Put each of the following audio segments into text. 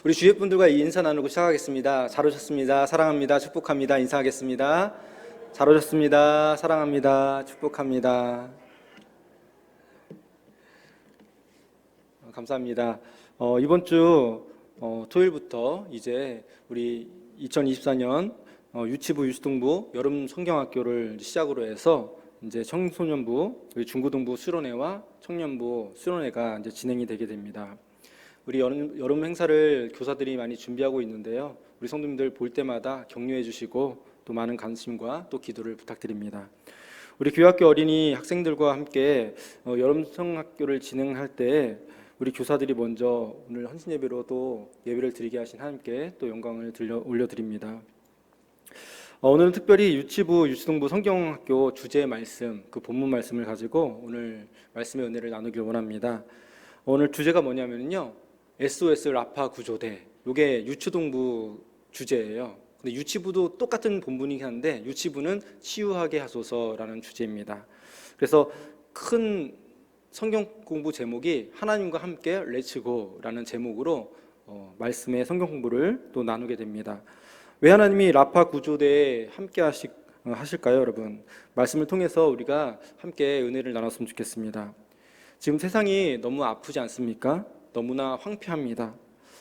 우리 주위 분들과 인사 나누고 시작하겠습니다. 잘 오셨습니다. 사랑합니다. 축복합니다. 인사하겠습니다. 잘 오셨습니다. 사랑합니다. 축복합니다. 감사합니다. 이번 주 토요일부터 이제 우리 2024년 유치부 유치동부 여름 성경학교를 시작으로 해서 이제 청소년부, 우리 중고등부 수련회와 청년부 수련회가 이제 진행이 되게 됩니다. 우리 여름 행사를 교사들이 많이 준비하고 있는데요. 우리 성도님들 볼 때마다 격려해 주시고 또 많은 관심과 또 기도를 부탁드립니다. 우리 교회학교 어린이 학생들과 함께 여름 성학교를 진행할 때 우리 교사들이 먼저 오늘 헌신 예배로 또 예배를 드리게 하신 하나님께 또 영광을 올려드립니다. 오늘은 특별히 유치부 유치동부 성경학교 주제 말씀, 그 본문 말씀을 가지고 오늘 말씀의 은혜를 나누길 원합니다. 오늘 주제가 뭐냐면요, SOS 라파 구조대. 이게 유치동부 주제예요. 근데 유치부도 똑같은 본문이긴 한데 유치부는 치유하게 하소서라는 주제입니다. 그래서 큰 성경 공부 제목이 하나님과 함께 렛츠고라는 제목으로 말씀의 성경 공부를 또 나누게 됩니다. 왜 하나님이 라파 구조대에 함께 하실까요, 여러분? 말씀을 통해서 우리가 함께 은혜를 나눴으면 좋겠습니다. 지금 세상이 너무 아프지 않습니까? 너무나 황폐합니다.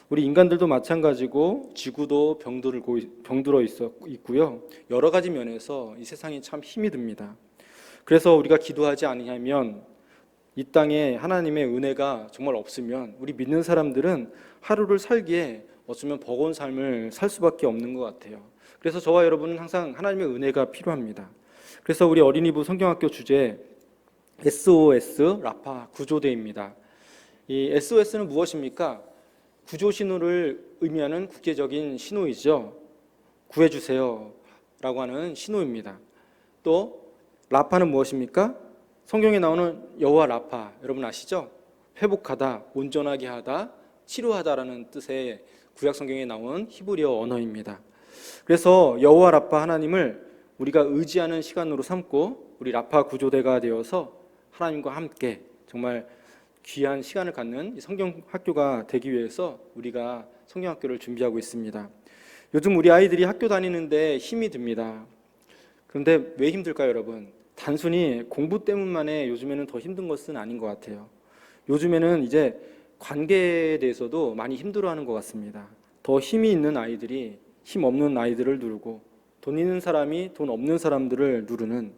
우리 인간들도 마찬가지고 지구도 병들어 있고요. 여러 가지 면에서 이 세상이 참 힘이 듭니다. 그래서 우리가 기도하지 않으면 이 땅에 하나님의 은혜가 정말 없으면 우리 믿는 사람들은 하루를 살기에 어쩌면 버거운 삶을 살 수밖에 없는 것 같아요. 그래서 저와 여러분은 항상 하나님의 은혜가 필요합니다. 그래서 우리 어린이부 성경학교 주제 SOS 라파 구조대입니다. 이 SOS는 무엇입니까? 구조 신호를 의미하는 국제적인 신호이죠. 구해주세요 라고 하는 신호입니다. 또 라파는 무엇입니까? 성경에 나오는 여호와 라파, 여러분 아시죠? 회복하다, 온전하게 하다, 치료하다라는 뜻의 구약 성경에 나온 히브리어 언어입니다. 그래서 여호와 라파 하나님을 우리가 의지하는 시간으로 삼고 우리 라파 구조대가 되어서 하나님과 함께 정말 귀한 시간을 갖는 성경 학교가 되기 위해서 우리가 성경 학교를 준비하고 있습니다. 요즘 우리 아이들이 학교 다니는데 힘이 듭니다. 그런데 왜 힘들까요, 여러분? 단순히 공부 때문만에 요즘에는 더 힘든 것은 아닌 것 같아요. 요즘에는 이제 관계에 대해서도 많이 힘들어하는 것 같습니다. 더 힘이 있는 아이들이 힘 없는 아이들을 누르고 돈 있는 사람이 돈 없는 사람들을 누르는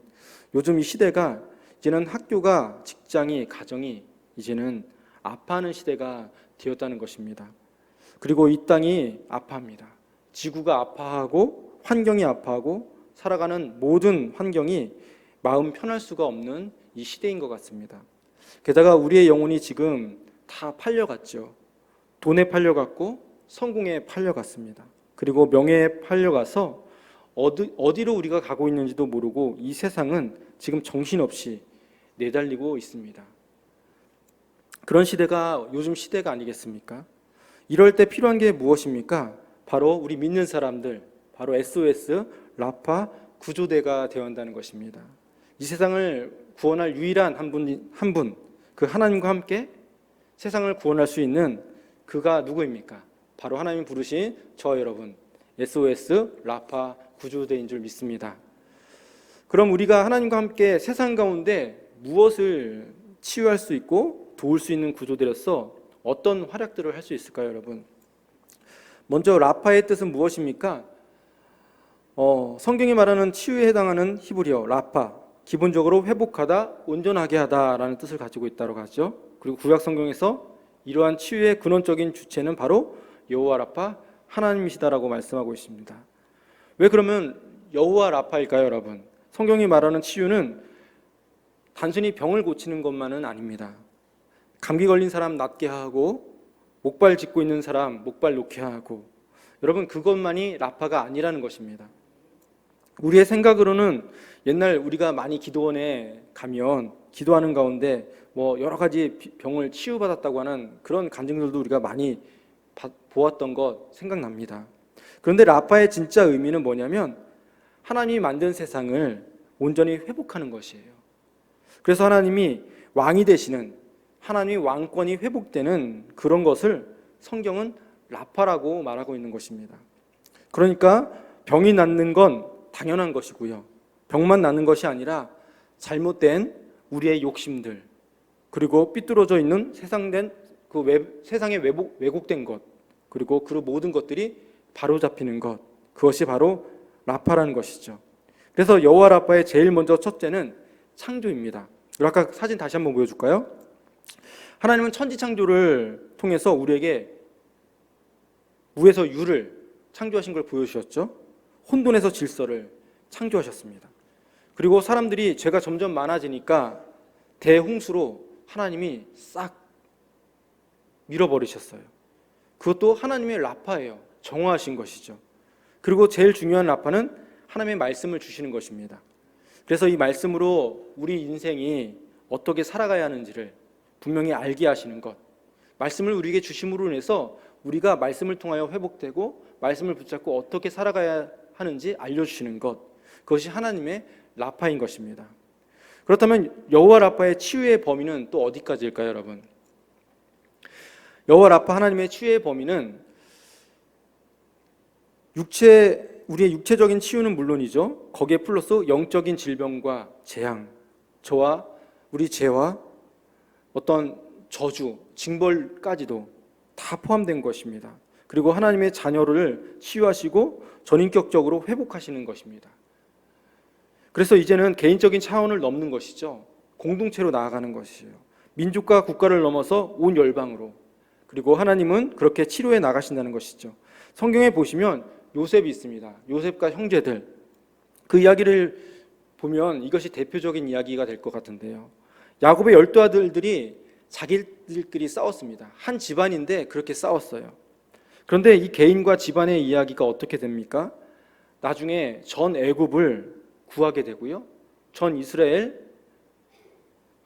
요즘 이 시대가 이제는 학교가 직장이 가정이 이제는 아파하는 시대가 되었다는 것입니다. 그리고 이 땅이 아파합니다. 지구가 아파하고 환경이 아파하고 살아가는 모든 환경이 마음 편할 수가 없는 이 시대인 것 같습니다. 게다가 우리의 영혼이 지금 다 팔려갔죠. 돈에 팔려갔고 성공에 팔려갔습니다. 그리고 명예에 팔려가서 어디로 우리가 가고 있는지도 모르고 이 세상은 지금 정신없이 내달리고 있습니다. 그런 시대가 요즘 시대가 아니겠습니까? 이럴 때 필요한 게 무엇입니까? 바로 우리 믿는 사람들, 바로 SOS 라파 구조대가 되어야 한다는 것입니다. 이 세상을 구원할 유일한 한 분, 그 하나님과 함께 세상을 구원할 수 있는 그가 누구입니까? 바로 하나님 부르신 저 여러분, SOS 라파 구조대인 줄 믿습니다. 그럼 우리가 하나님과 함께 세상 가운데 무엇을 치유할 수 있고 도울 수 있는 구조대로서 어떤 활약들을 할 수 있을까요, 여러분? 먼저 라파의 뜻은 무엇입니까? 성경이 말하는 치유에 해당하는 히브리어 라파, 기본적으로 회복하다, 온전하게 하다라는 뜻을 가지고 있다고 하죠. 그리고 구약 성경에서 이러한 치유의 근원적인 주체는 바로 여호와 라파 하나님이시다라고 말씀하고 있습니다. 왜 그러면 여호와 라파일까요, 여러분? 성경이 말하는 치유는 단순히 병을 고치는 것만은 아닙니다. 감기 걸린 사람 낫게 하고 목발 짚고 있는 사람 목발 놓게 하고, 여러분 그것만이 라파가 아니라는 것입니다. 우리의 생각으로는 옛날 우리가 많이 기도원에 가면 기도하는 가운데 여러 가지 병을 치유받았다고 하는 그런 간증들도 우리가 많이 보았던 것 생각납니다. 그런데 라파의 진짜 의미는 뭐냐면 하나님이 만든 세상을 온전히 회복하는 것이에요. 그래서 하나님이 왕이 되시는, 하나님의 왕권이 회복되는 그런 것을 성경은 라파라고 말하고 있는 것입니다. 그러니까 병이 낫는 건 당연한 것이고요. 병만 낫는 것이 아니라 잘못된 우리의 욕심들, 그리고 삐뚤어져 있는 세상에 왜곡된 것, 그리고 그 모든 것들이 바로잡히는 것, 그것이 바로 라파라는 것이죠. 그래서 여호와 라파의 제일 먼저 첫째는 창조입니다. 아까 사진 다시 한번 보여줄까요? 하나님은 천지 창조를 통해서 우리에게 무에서 유를 창조하신 걸 보여주셨죠. 혼돈에서 질서를 창조하셨습니다. 그리고 사람들이 죄가 점점 많아지니까 대홍수로 하나님이 싹 밀어버리셨어요. 그것도 하나님의 라파예요. 정화하신 것이죠. 그리고 제일 중요한 라파는 하나님의 말씀을 주시는 것입니다. 그래서 이 말씀으로 우리 인생이 어떻게 살아가야 하는지를 분명히 알게 하시는 것, 말씀을 우리에게 주심으로 인해서 우리가 말씀을 통하여 회복되고 말씀을 붙잡고 어떻게 살아가야 하는지 알려주시는 것, 그것이 하나님의 라파인 것입니다. 그렇다면 여호와 라파의 치유의 범위는 또 어디까지일까요, 여러분? 여호와 라파 하나님의 치유의 범위는 우리의 육체적인 치유는 물론이죠. 거기에 플러스 영적인 질병과 재앙, 우리 죄와 어떤 저주, 징벌까지도 다 포함된 것입니다. 그리고 하나님의 자녀를 치유하시고 전인격적으로 회복하시는 것입니다. 그래서 이제는 개인적인 차원을 넘는 것이죠. 공동체로 나아가는 것이에요. 민족과 국가를 넘어서 온 열방으로. 그리고 하나님은 그렇게 치료해 나가신다는 것이죠. 성경에 보시면 요셉이 있습니다. 요셉과 형제들. 그 이야기를 보면 이것이 대표적인 이야기가 될 것 같은데요. 야곱의 12아들들이 자기들끼리 싸웠습니다. 한 집안인데 그렇게 싸웠어요. 그런데 이 개인과 집안의 이야기가 어떻게 됩니까? 나중에 전 애굽을 구하게 되고요. 전 이스라엘,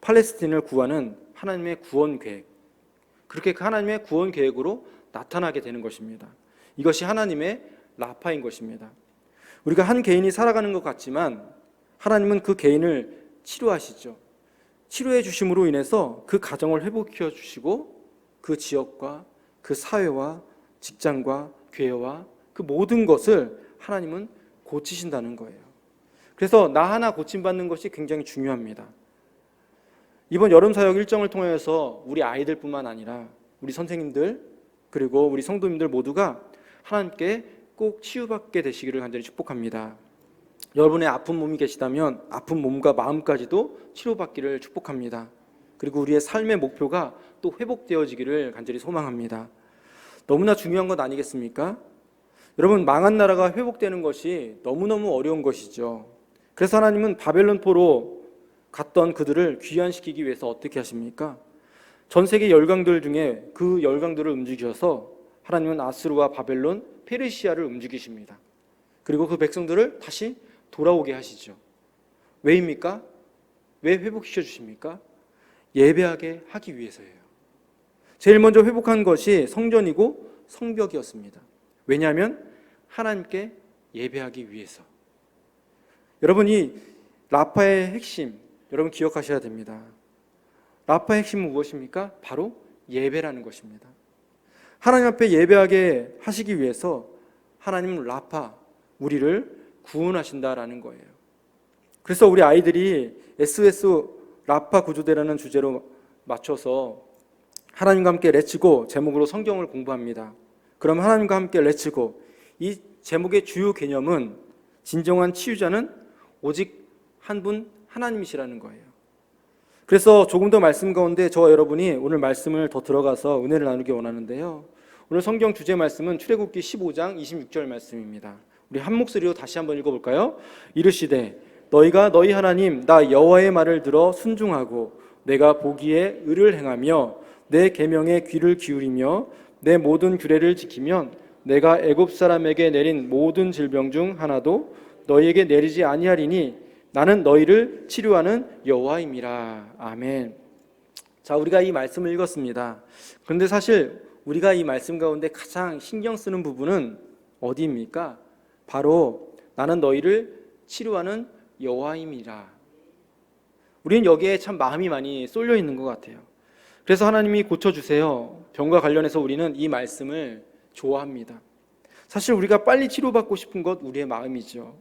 팔레스틴을 구하는 하나님의 구원 계획. 그렇게 그 하나님의 구원 계획으로 나타나게 되는 것입니다. 이것이 하나님의 라파인 것입니다. 우리가 한 개인이 살아가는 것 같지만 하나님은 그 개인을 치료하시죠. 치료해 주심으로 인해서 그 가정을 회복시켜 주시고 그 지역과 그 사회와 직장과 교회와 그 모든 것을 하나님은 고치신다는 거예요. 그래서 나 하나 고침받는 것이 굉장히 중요합니다. 이번 여름 사역 일정을 통해서 우리 아이들뿐만 아니라 우리 선생님들 그리고 우리 성도님들 모두가 하나님께 꼭 치유받게 되시기를 간절히 축복합니다. 여러분의 아픈 몸이 계시다면 아픈 몸과 마음까지도 치료받기를 축복합니다. 그리고 우리의 삶의 목표가 또 회복되어지기를 간절히 소망합니다. 너무나 중요한 것 아니겠습니까? 여러분, 망한 나라가 회복되는 것이 너무너무 어려운 것이죠. 그래서 하나님은 바벨론포로 갔던 그들을 귀환시키기 위해서 어떻게 하십니까? 전 세계 열강들 중에 그 열강들을 움직여서 하나님은 아수르와 바벨론, 페르시아를 움직이십니다. 그리고 그 백성들을 다시 돌아오게 하시죠. 왜입니까? 왜 회복시켜 주십니까? 예배하게 하기 위해서예요. 제일 먼저 회복한 것이 성전이고 성벽이었습니다. 왜냐하면 하나님께 예배하기 위해서. 여러분, 이 라파의 핵심, 여러분 기억하셔야 됩니다. 라파의 핵심은 무엇입니까? 바로 예배라는 것입니다. 하나님 앞에 예배하게 하시기 위해서 하나님은 라파, 우리를 구원하신다라는 거예요. 그래서 우리 아이들이 SOS 라파 구조대라는 주제로 맞춰서 하나님과 함께 렛츠고 제목으로 성경을 공부합니다. 그럼 하나님과 함께 렛츠고, 이 제목의 주요 개념은 진정한 치유자는 오직 한 분 하나님이시라는 거예요. 그래서 조금 더 말씀 가운데 저와 여러분이 오늘 말씀을 더 들어가서 은혜를 나누기 원하는데요. 오늘 성경 주제 말씀은 출애굽기 15장 26절 말씀입니다. 우리 한 목소리로 다시 한번 읽어볼까요? 이르시되 너희가 너희 하나님 나 여호와의 말을 들어 순종하고 내가 보기에 의를 행하며 내 계명에 귀를 기울이며 내 모든 규례를 지키면 내가 애굽 사람에게 내린 모든 질병 중 하나도 너희에게 내리지 아니하리니 나는 너희를 치료하는 여호와임이라. 아멘. 자, 우리가 이 말씀을 읽었습니다. 그런데 사실 우리가 이 말씀 가운데 가장 신경 쓰는 부분은 어디입니까? 바로 나는 너희를 치료하는 여호와임이라. 우리는 여기에 참 마음이 많이 쏠려 있는 것 같아요. 그래서 하나님이 고쳐주세요. 병과 관련해서 우리는 이 말씀을 좋아합니다. 사실 우리가 빨리 치료받고 싶은 것 우리의 마음이죠.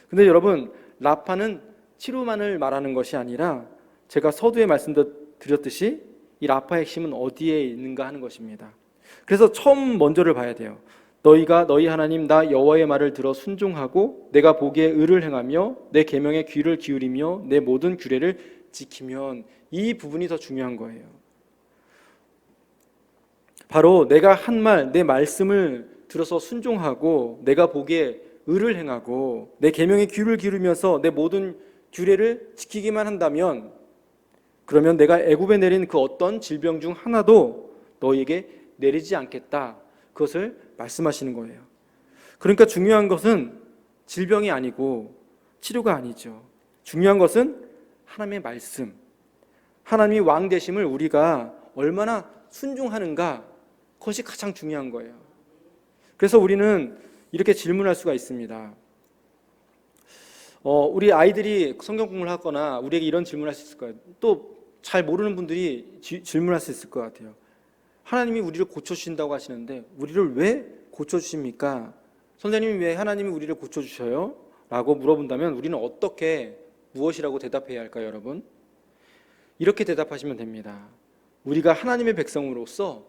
근데 여러분, 라파는 치료만을 말하는 것이 아니라 제가 서두에 말씀드렸듯이 이 라파의 핵심은 어디에 있는가 하는 것입니다. 그래서 처음 먼저를 봐야 돼요. 너희가 너희 하나님 나 여호와의 말을 들어 순종하고 내가 보기에 의를 행하며 내 계명에 귀를 기울이며 내 모든 규례를 지키면, 이 부분이 더 중요한 거예요. 바로 내가 한 말, 내 말씀을 들어서 순종하고 내가 보기에 의를 행하고 내 계명에 귀를 기울이면서 내 모든 규례를 지키기만 한다면, 그러면 내가 애굽에 내린 그 어떤 질병 중 하나도 너희에게 내리지 않겠다, 그것을 말씀하시는 거예요. 그러니까 중요한 것은 질병이 아니고 치료가 아니죠. 중요한 것은 하나님의 말씀, 하나님이 왕 되심을 우리가 얼마나 순종하는가, 그것이 가장 중요한 거예요. 그래서 우리는 이렇게 질문할 수가 있습니다. 우리 아이들이 성경 공부를 하거나 우리에게 이런 질문을 할 수 있을 거예요. 또 잘 모르는 분들이 질문할 수 있을 것 같아요. 하나님이 우리를 고쳐주신다고 하시는데 우리를 왜 고쳐주십니까? 선생님이 왜 하나님이 우리를 고쳐주셔요? 라고 물어본다면 우리는 어떻게, 무엇이라고 대답해야 할까요, 여러분? 이렇게 대답하시면 됩니다. 우리가 하나님의 백성으로서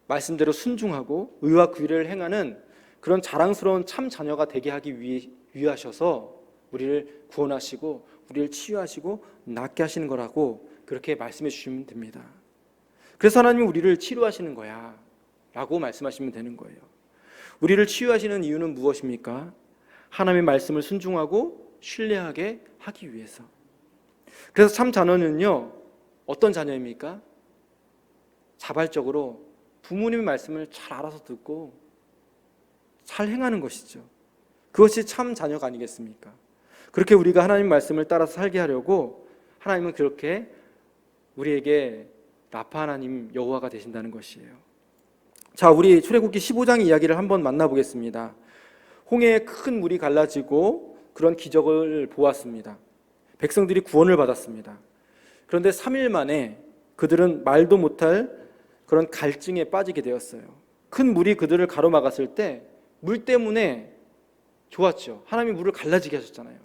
말씀대로 순종하고 의와 규례를 행하는 그런 자랑스러운 참 자녀가 되게 하기 위하셔서 우리를 구원하시고 우리를 치유하시고 낫게 하시는 거라고 그렇게 말씀해 주시면 됩니다. 그래서 하나님이 우리를 치료하시는 거야 라고 말씀하시면 되는 거예요. 우리를 치유하시는 이유는 무엇입니까? 하나님의 말씀을 순종하고 신뢰하게 하기 위해서. 그래서 참 자녀는요, 어떤 자녀입니까? 자발적으로 부모님의 말씀을 잘 알아서 듣고 잘 행하는 것이죠. 그것이 참 자녀가 아니겠습니까? 그렇게 우리가 하나님 말씀을 따라서 살게 하려고 하나님은 그렇게 우리에게 라파 하나님 여호와가 되신다는 것이에요. 자, 우리 출애굽기 15장 이야기를 한번 만나보겠습니다. 홍해에 큰 물이 갈라지고 그런 기적을 보았습니다. 백성들이 구원을 받았습니다. 그런데 3일 만에 그들은 말도 못할 그런 갈증에 빠지게 되었어요. 큰 물이 그들을 가로막았을 때 물 때문에 좋았죠. 하나님이 물을 갈라지게 하셨잖아요.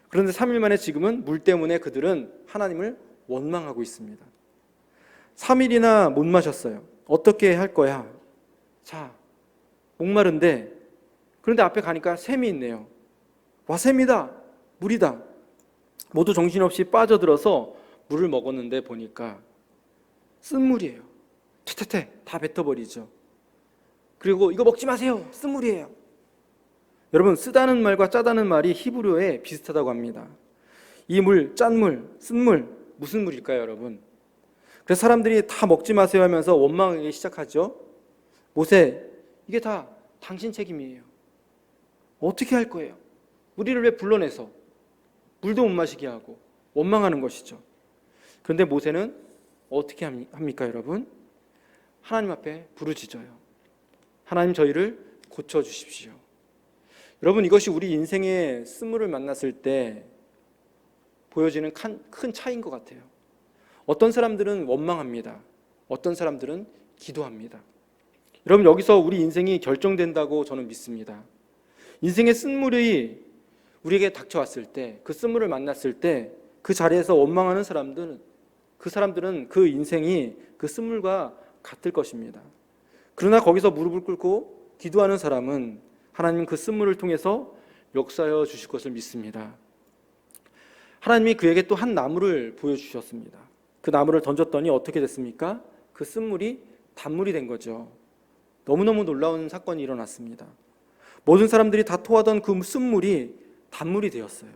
그런데 3일 만에 지금은 물 때문에 그들은 하나님을 원망하고 있습니다. 3일이나 못 마셨어요. 어떻게 할 거야? 자, 목마른데, 그런데 앞에 가니까 샘이 있네요. 와, 샘이다, 물이다. 모두 정신없이 빠져들어서 물을 먹었는데 보니까 쓴물이에요. 퇴퇴퇴 다 뱉어버리죠. 그리고 이거 먹지 마세요, 쓴물이에요. 여러분, 쓰다는 말과 짜다는 말이 히브리어에 비슷하다고 합니다. 이 물, 짠물, 쓴물, 무슨 물일까요, 여러분? 그래서 사람들이 다 먹지 마세요 하면서 원망하기 시작하죠. 모세, 이게 다 당신 책임이에요. 어떻게 할 거예요? 우리를 왜 불러내서 물도 못 마시게 하고 원망하는 것이죠. 그런데 모세는 어떻게 합니까, 여러분? 하나님 앞에 부르짖어요. 하나님, 저희를 고쳐주십시오. 여러분, 이것이 우리 인생의 쓴물을 만났을 때 보여지는 큰 차이인 것 같아요. 어떤 사람들은 원망합니다. 어떤 사람들은 기도합니다. 여러분, 여기서 우리 인생이 결정된다고 저는 믿습니다. 인생의 쓴물이 우리에게 닥쳐왔을 때, 그 쓴물을 만났을 때 그 자리에서 원망하는 사람들은, 그 사람들은 그 인생이 그 쓴물과 같을 것입니다. 그러나 거기서 무릎을 꿇고 기도하는 사람은 하나님 그 쓴물을 통해서 역사하여 주실 것을 믿습니다. 하나님이 그에게 또 한 나무를 보여주셨습니다. 그 나무를 던졌더니 어떻게 됐습니까? 그 쓴물이 단물이 된 거죠. 너무너무 놀라운 사건이 일어났습니다. 모든 사람들이 다 토하던 그 쓴물이 단물이 되었어요.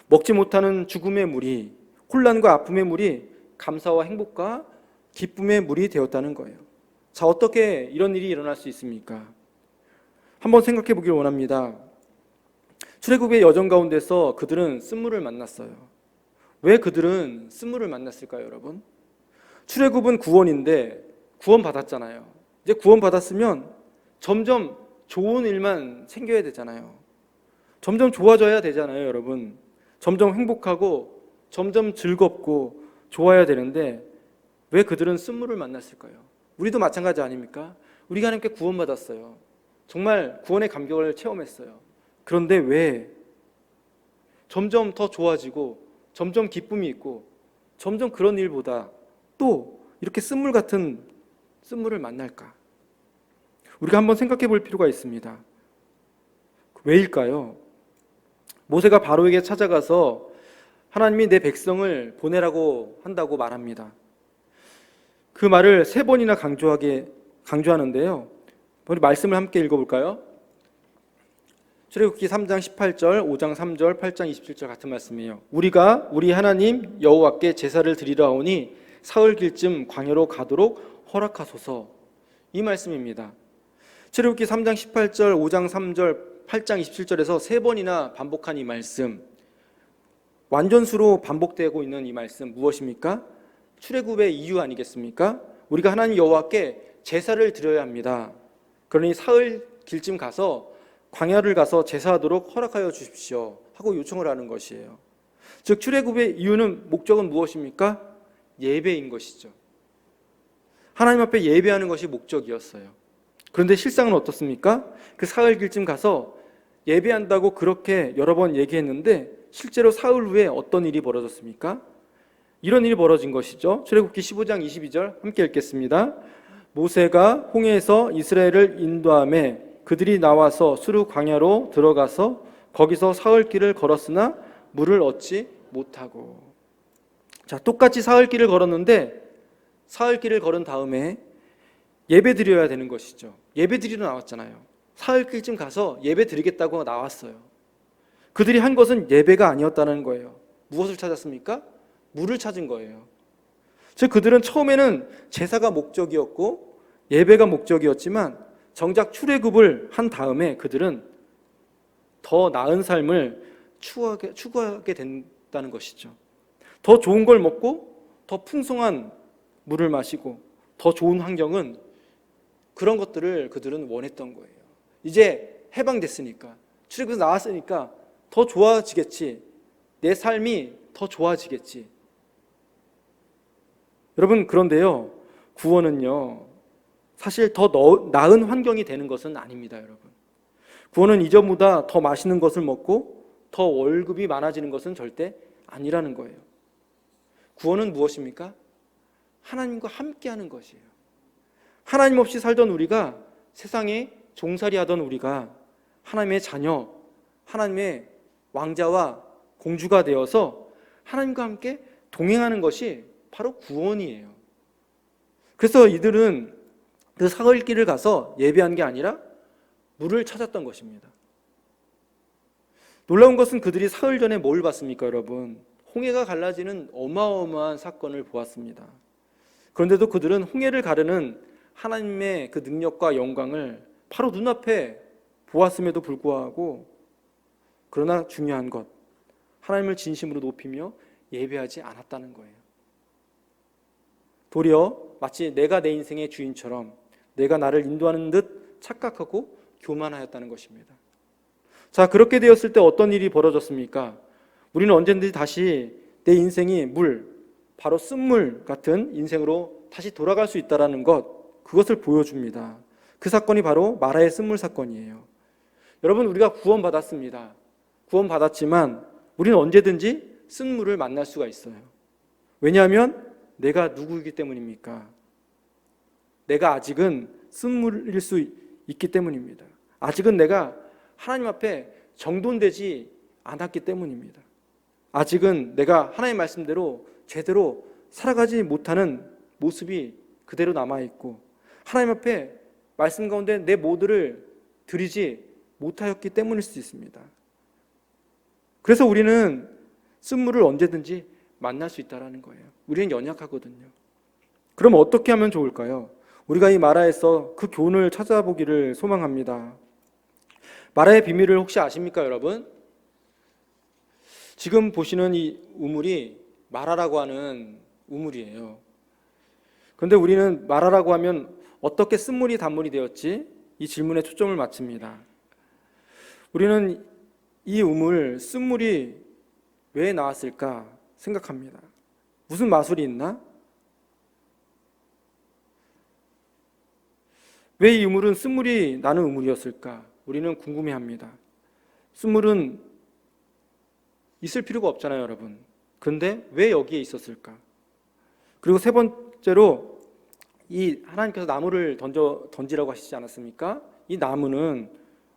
먹지 못하는 죽음의 물이, 혼란과 아픔의 물이 감사와 행복과 기쁨의 물이 되었다는 거예요. 자, 어떻게 이런 일이 일어날 수 있습니까? 한번 생각해 보길 원합니다. 출애굽의 여정 가운데서 그들은 쓴물을 만났어요. 왜 그들은 쓴물을 만났을까요, 여러분? 출애굽은 구원인데 구원받았잖아요. 이제 구원받았으면 점점 좋은 일만 생겨야 되잖아요. 점점 좋아져야 되잖아요, 여러분. 점점 행복하고 점점 즐겁고 좋아야 되는데 왜 그들은 쓴물을 만났을까요? 우리도 마찬가지 아닙니까? 우리가 하나님께 구원받았어요. 정말 구원의 감격을 체험했어요. 그런데 왜 점점 더 좋아지고 점점 기쁨이 있고 점점 그런 일보다 또 이렇게 쓴물 같은 쓴물을 만날까? 우리가 한번 생각해 볼 필요가 있습니다. 왜일까요? 모세가 바로에게 찾아가서 하나님이 내 백성을 보내라고 한다고 말합니다. 그 말을 3번이나 강조하는데요. 우리 말씀을 함께 읽어볼까요? 출애굽기 3장 18절, 5장 3절, 8장 27절 같은 말씀이에요. 우리가 우리 하나님 여호와께 제사를 드리러 오니 사흘 길쯤 광야로 가도록 허락하소서. 이 말씀입니다. 출애굽기 3장 18절, 5장 3절, 8장 27절에서 3번이나 반복한 이 말씀, 완전수로 반복되고 있는 이 말씀 무엇입니까? 출애굽의 이유 아니겠습니까? 우리가 하나님 여호와께 제사를 드려야 합니다. 그러니 사흘 길쯤 가서 광야를 가서 제사하도록 허락하여 주십시오 하고 요청을 하는 것이에요. 즉 출애굽의 이유는 목적은 무엇입니까? 예배인 것이죠. 하나님 앞에 예배하는 것이 목적이었어요. 그런데 실상은 어떻습니까? 그 사흘 길쯤 가서 예배한다고 그렇게 여러 번 얘기했는데 실제로 사흘 후에 어떤 일이 벌어졌습니까? 이런 일이 벌어진 것이죠. 출애굽기 15장 22절 함께 읽겠습니다. 모세가 홍해에서 이스라엘을 인도하며 그들이 나와서 수르 광야로 들어가서 거기서 사흘 길을 걸었으나 물을 얻지 못하고. 자, 똑같이 사흘 길을 걸었는데 사흘 길을 걸은 다음에 예배 드려야 되는 것이죠. 예배 드리러 나왔잖아요. 사흘 길쯤 가서 예배 드리겠다고 나왔어요. 그들이 한 것은 예배가 아니었다는 거예요. 무엇을 찾았습니까? 물을 찾은 거예요. 즉 그들은 처음에는 제사가 목적이었고 예배가 목적이었지만 정작 출애굽을 한 다음에 그들은 더 나은 삶을 추구하게 된다는 것이죠. 더 좋은 걸 먹고 더 풍성한 물을 마시고 더 좋은 환경은 그런 것들을 그들은 원했던 거예요. 이제 해방됐으니까 출애굽에서 나왔으니까 더 좋아지겠지. 내 삶이 더 좋아지겠지. 여러분 그런데요, 구원은요 사실 더 나은 환경이 되는 것은 아닙니다. 여러분, 구원은 이전보다 더 맛있는 것을 먹고 더 월급이 많아지는 것은 절대 아니라는 거예요. 구원은 무엇입니까? 하나님과 함께하는 것이에요. 하나님 없이 살던 우리가, 세상에 종살이하던 우리가 하나님의 자녀, 하나님의 왕자와 공주가 되어서 하나님과 함께 동행하는 것이 바로 구원이에요. 그래서 이들은 그 사흘 길을 가서 예배한 게 아니라 물을 찾았던 것입니다. 놀라운 것은 그들이 사흘 전에 뭘 봤습니까, 여러분? 홍해가 갈라지는 어마어마한 사건을 보았습니다. 그런데도 그들은 홍해를 가르는 하나님의 그 능력과 영광을 바로 눈앞에 보았음에도 불구하고, 그러나 중요한 것, 하나님을 진심으로 높이며 예배하지 않았다는 거예요. 도리어 마치 내가 내 인생의 주인처럼 내가 나를 인도하는 듯 착각하고 교만하였다는 것입니다. 자, 그렇게 되었을 때 어떤 일이 벌어졌습니까? 우리는 언제든지 다시 내 인생이 바로 쓴물 같은 인생으로 다시 돌아갈 수 있다는 것, 그것을 보여줍니다. 그 사건이 바로 마라의 쓴물 사건이에요. 여러분, 우리가 구원받았습니다. 구원받았지만 우리는 언제든지 쓴물을 만날 수가 있어요. 왜냐하면 내가 누구이기 때문입니까? 내가 아직은 쓴물일 수 있기 때문입니다. 아직은 내가 하나님 앞에 정돈되지 않았기 때문입니다. 아직은 내가 하나님의 말씀대로 제대로 살아가지 못하는 모습이 그대로 남아있고, 하나님 앞에 말씀 가운데 내 모두를 드리지 못하였기 때문일 수 있습니다. 그래서 우리는 쓴물을 언제든지 만날 수 있다는 거예요. 우리는 연약하거든요. 그럼 어떻게 하면 좋을까요? 우리가 이 마라에서 그 교훈을 찾아보기를 소망합니다. 마라의 비밀을 혹시 아십니까, 여러분? 지금 보시는 이 우물이 마라라고 하는 우물이에요. 그런데 우리는 마라라고 하면 어떻게 쓴물이 단물이 되었지? 이 질문에 초점을 맞춥니다. 우리는 이 우물, 쓴물이 왜 나왔을까 생각합니다. 무슨 마술이 있나? 왜 이 우물은 쓴물이 나는 우물이었을까? 우리는 궁금해합니다. 쓴물은 있을 필요가 없잖아요, 여러분. 그런데 왜 여기에 있었을까? 그리고 세 번째로 이 하나님께서 나무를 던지라고 하시지 않았습니까? 이 나무는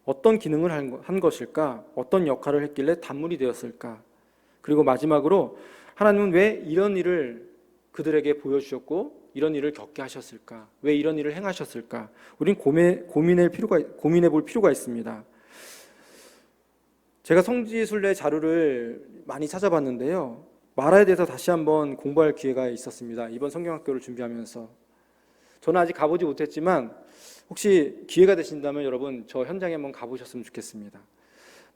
어떤 기능을 한 것일까? 어떤 역할을 했길래 단물이 되었을까? 그리고 마지막으로 하나님은 왜 이런 일을 그들에게 보여주셨고 이런 일을 겪게 하셨을까? 왜 이런 일을 행하셨을까? 우린 고민해 볼 필요가 있습니다. 제가 성지순례 자료를 많이 찾아봤는데요. 마라에 대해서 다시 한번 공부할 기회가 있었습니다. 이번 성경학교를 준비하면서. 저는 아직 가보지 못했지만 혹시 기회가 되신다면 여러분 저 현장에 한번 가보셨으면 좋겠습니다.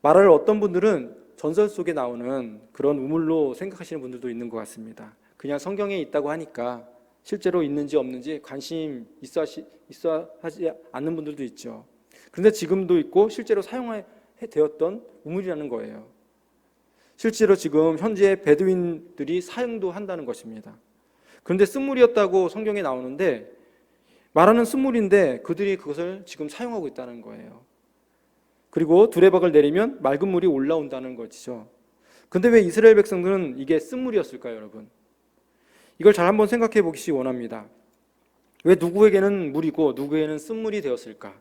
마라를 어떤 분들은 전설 속에 나오는 그런 우물로 생각하시는 분들도 있는 것 같습니다. 그냥 성경에 있다고 하니까 실제로 있는지 없는지 관심 있어 하지 않는 분들도 있죠. 그런데 지금도 있고 실제로 사용되었던 우물이라는 거예요. 실제로 지금 현재 베두인들이 사용도 한다는 것입니다. 그런데 쓴물이었다고 성경에 나오는데 말하는 쓴물인데 그들이 그것을 지금 사용하고 있다는 거예요. 그리고 두레박을 내리면 맑은 물이 올라온다는 것이죠. 근데 왜 이스라엘 백성들은 이게 쓴물이었을까요, 여러분? 이걸 잘 한번 생각해 보시기 원합니다. 왜 누구에게는 물이고 누구에게는 쓴물이 되었을까?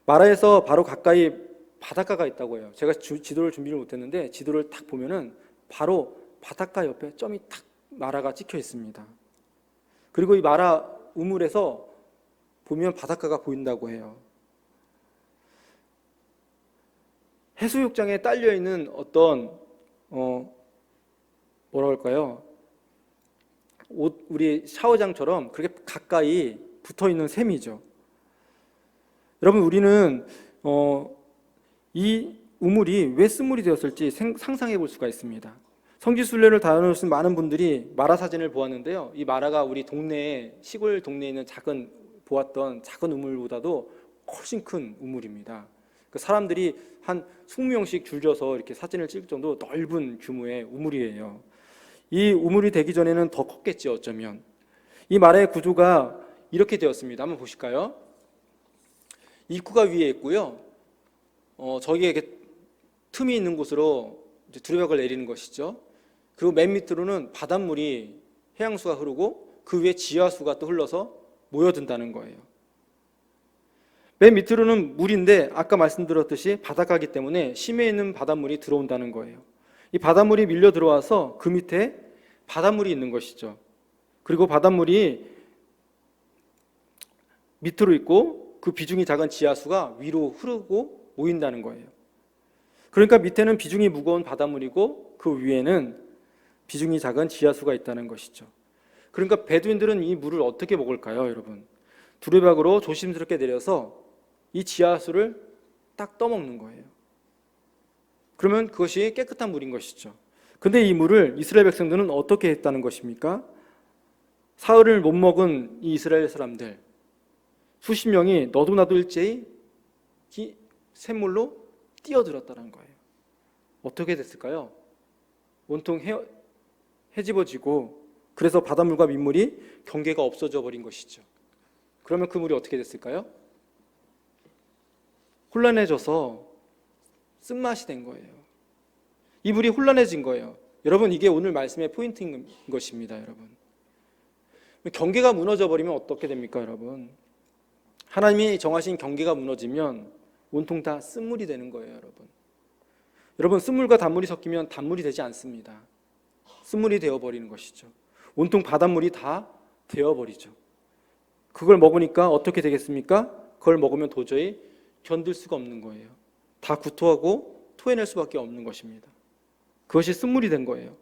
마라에서 바로 가까이 바닷가가 있다고 해요. 제가 지도를 준비를 못했는데 지도를 딱 보면은 바로 바닷가 옆에 점이 탁 마라가 찍혀 있습니다. 그리고 이 마라 우물에서 보면 바닷가가 보인다고 해요. 해수욕장에 딸려 있는 어떤 뭐라 할까요? 우리 샤워장처럼 그렇게 가까이 붙어 있는 셈이죠. 여러분 우리는 이 우물이 왜 쓴물이 되었을지 상상해 볼 수가 있습니다. 성지순례를 다녀오신 많은 분들이 마라 사진을 보았는데요. 이 마라가 우리 동네에 시골 동네에 있는 보았던 작은 우물보다도 훨씬 큰 우물입니다. 그 사람들이 한 20명씩 줄져서 이렇게 사진을 찍을 정도로 넓은 규모의 우물이에요. 이 우물이 되기 전에는 더 컸겠죠, 어쩌면. 이 마라의 구조가 이렇게 되었습니다. 한번 보실까요? 입구가 위에 있고요. 저기에 이렇게 틈이 있는 곳으로 이제 두레박을 내리는 것이죠. 그리고 맨 밑으로는 바닷물이 해양수가 흐르고 그 위에 지하수가 또 흘러서 모여든다는 거예요. 맨 밑으로는 물인데 아까 말씀드렸듯이 바닷가이기 때문에 심해 있는 바닷물이 들어온다는 거예요. 이 바닷물이 밀려 들어와서 그 밑에 바닷물이 있는 것이죠. 그리고 바닷물이 밑으로 있고 그 비중이 작은 지하수가 위로 흐르고 모인다는 거예요. 그러니까 밑에는 비중이 무거운 바닷물이고 그 위에는 비중이 작은 지하수가 있다는 것이죠. 그러니까 베두인들은 이 물을 어떻게 먹을까요, 여러분? 두레박으로 조심스럽게 내려서 이 지하수를 딱 떠먹는 거예요. 그러면 그것이 깨끗한 물인 것이죠. 근데 이 물을 이스라엘 백성들은 어떻게 했다는 것입니까? 사흘을 못 먹은 이 이스라엘 사람들 수십 명이 너도 나도 일제히 이 샘물로 뛰어들었다는 거예요. 어떻게 됐을까요? 온통 헤집어지고 그래서 바닷물과 민물이 경계가 없어져 버린 것이죠. 그러면 그 물이 어떻게 됐을까요? 혼란해져서 쓴맛이 된 거예요. 이 물이 혼란해진 거예요. 여러분 이게 오늘 말씀의 포인트인 것입니다. 여러분 경계가 무너져 버리면 어떻게 됩니까? 여러분 하나님이 정하신 경계가 무너지면 온통 다 쓴물이 되는 거예요. 여러분 쓴물과 단물이 섞이면 단물이 되지 않습니다. 쓴물이 되어버리는 것이죠. 온통 바닷물이 다 되어버리죠. 그걸 먹으니까 어떻게 되겠습니까? 그걸 먹으면 도저히 견딜 수가 없는 거예요. 다 구토하고 토해낼 수밖에 없는 것입니다. 그것이 쓴물이 된 거예요.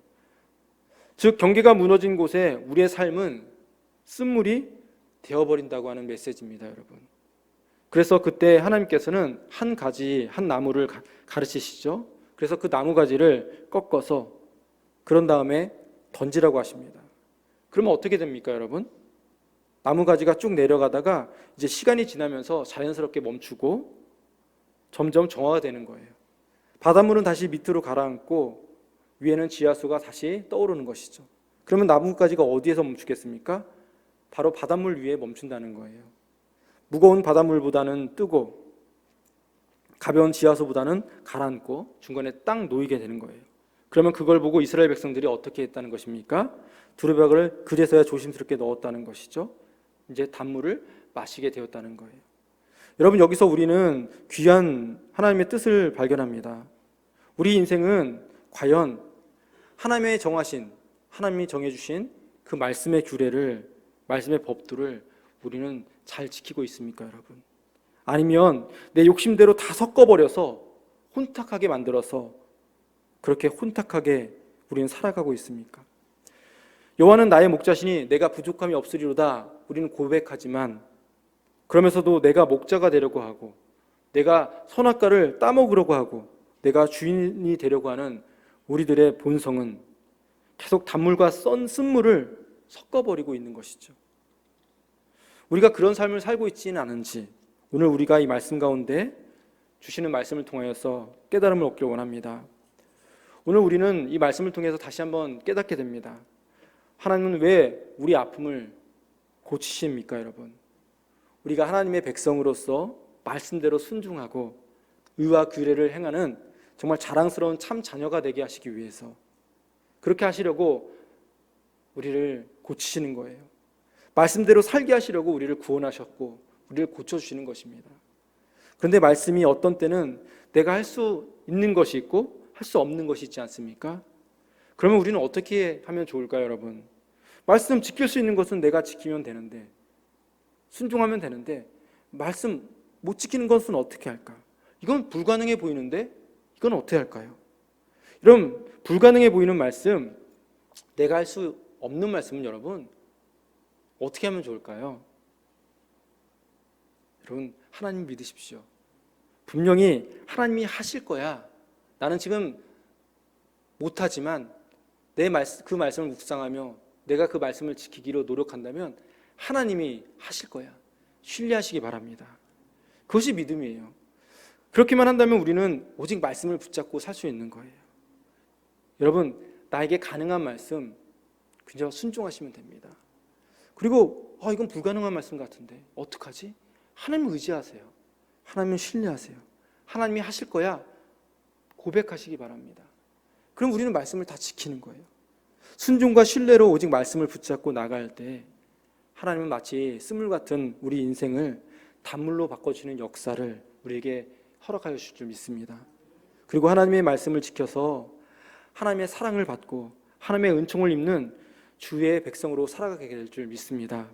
즉 경계가 무너진 곳에 우리의 삶은 쓴물이 되어버린다고 하는 메시지입니다. 여러분 그래서 그때 하나님께서는 한 나무를 가르치시죠. 그래서 그 나무 가지를 꺾어서 그런 다음에 던지라고 하십니다. 그러면 어떻게 됩니까, 여러분? 나무 가지가 쭉 내려가다가 이제 시간이 지나면서 자연스럽게 멈추고 점점 정화가 되는 거예요. 바닷물은 다시 밑으로 가라앉고 위에는 지하수가 다시 떠오르는 것이죠. 그러면 나무 가지가 어디에서 멈추겠습니까? 바로 바닷물 위에 멈춘다는 거예요. 무거운 바닷물보다는 뜨고 가벼운 지하수보다는 가라앉고 중간에 딱 놓이게 되는 거예요. 그러면 그걸 보고 이스라엘 백성들이 어떻게 했다는 것입니까? 두루벽을 그제서야 조심스럽게 넣었다는 것이죠. 이제 단물을 마시게 되었다는 거예요. 여러분, 여기서 우리는 귀한 하나님의 뜻을 발견합니다. 우리 인생은 과연 하나님의 정하신, 하나님이 정해주신 그 말씀의 규례를, 말씀의 법들을 우리는 잘 지키고 있습니까, 여러분? 아니면 내 욕심대로 다 섞어버려서 혼탁하게 만들어서 그렇게 혼탁하게 우리는 살아가고 있습니까? 여호와는 나의 목자시니 내가 부족함이 없으리로다 우리는 고백하지만, 그러면서도 내가 목자가 되려고 하고 내가 선악과를 따먹으려고 하고 내가 주인이 되려고 하는 우리들의 본성은 계속 단물과 쓴물을 섞어버리고 있는 것이죠. 우리가 그런 삶을 살고 있지는 않은지 오늘 우리가 이 말씀 가운데 주시는 말씀을 통하여서 깨달음을 얻길 원합니다. 오늘 우리는 이 말씀을 통해서 다시 한번 깨닫게 됩니다. 하나님은 왜 우리 아픔을 고치십니까, 여러분? 우리가 하나님의 백성으로서 말씀대로 순종하고 의와 규례를 행하는 정말 자랑스러운 참 자녀가 되게 하시기 위해서, 그렇게 하시려고 우리를 고치시는 거예요. 말씀대로 살게 하시려고 우리를 구원하셨고 우리를 고쳐주시는 것입니다. 그런데 말씀이 어떤 때는 내가 할 수 있는 것이 있고 할 수 없는 것이 있지 않습니까? 그러면 우리는 어떻게 하면 좋을까요, 여러분? 말씀 지킬 수 있는 것은 내가 지키면 되는데, 순종하면 되는데, 말씀 못 지키는 것은 어떻게 할까? 이건 불가능해 보이는데 이건 어떻게 할까요? 여러분, 불가능해 보이는 말씀, 내가 할 수 없는 말씀은 여러분 어떻게 하면 좋을까요? 여러분, 하나님 믿으십시오. 분명히 하나님이 하실 거야. 나는 지금 못하지만 그 말씀을 묵상하며 내가 그 말씀을 지키기로 노력한다면 하나님이 하실 거야. 신뢰하시기 바랍니다. 그것이 믿음이에요. 그렇게만 한다면 우리는 오직 말씀을 붙잡고 살 수 있는 거예요. 여러분, 나에게 가능한 말씀 그저 순종하시면 됩니다. 그리고 이건 불가능한 말씀 같은데 어떡하지? 하나님을 의지하세요. 하나님을 신뢰하세요. 하나님이 하실 거야. 고백하시기 바랍니다. 그럼 우리는 말씀을 다 지키는 거예요. 순종과 신뢰로 오직 말씀을 붙잡고 나갈 때 하나님은 마치 쓴물 같은 우리 인생을 단물로 바꿔주는 역사를 우리에게 허락하여 주실 줄 믿습니다. 그리고 하나님의 말씀을 지켜서 하나님의 사랑을 받고 하나님의 은총을 입는 주의 백성으로 살아가게 될 줄 믿습니다.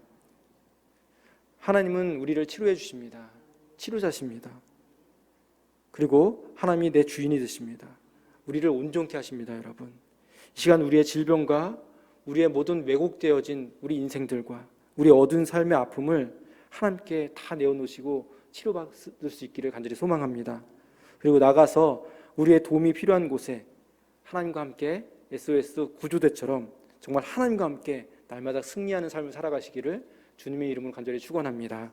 하나님은 우리를 치료해 주십니다. 치료자십니다. 그리고 하나님이 내 주인이 되십니다. 우리를 온전케 하십니다, 여러분. 이 시간 우리의 질병과 우리의 모든 왜곡되어진 우리 인생들과 우리 어두운 삶의 아픔을 하나님께 다 내어놓으시고 치료받을 수 있기를 간절히 소망합니다. 그리고 나가서 우리의 도움이 필요한 곳에 하나님과 함께 SOS 구조대처럼 정말 하나님과 함께 날마다 승리하는 삶을 살아가시기를 주님의 이름으로 간절히 축원합니다.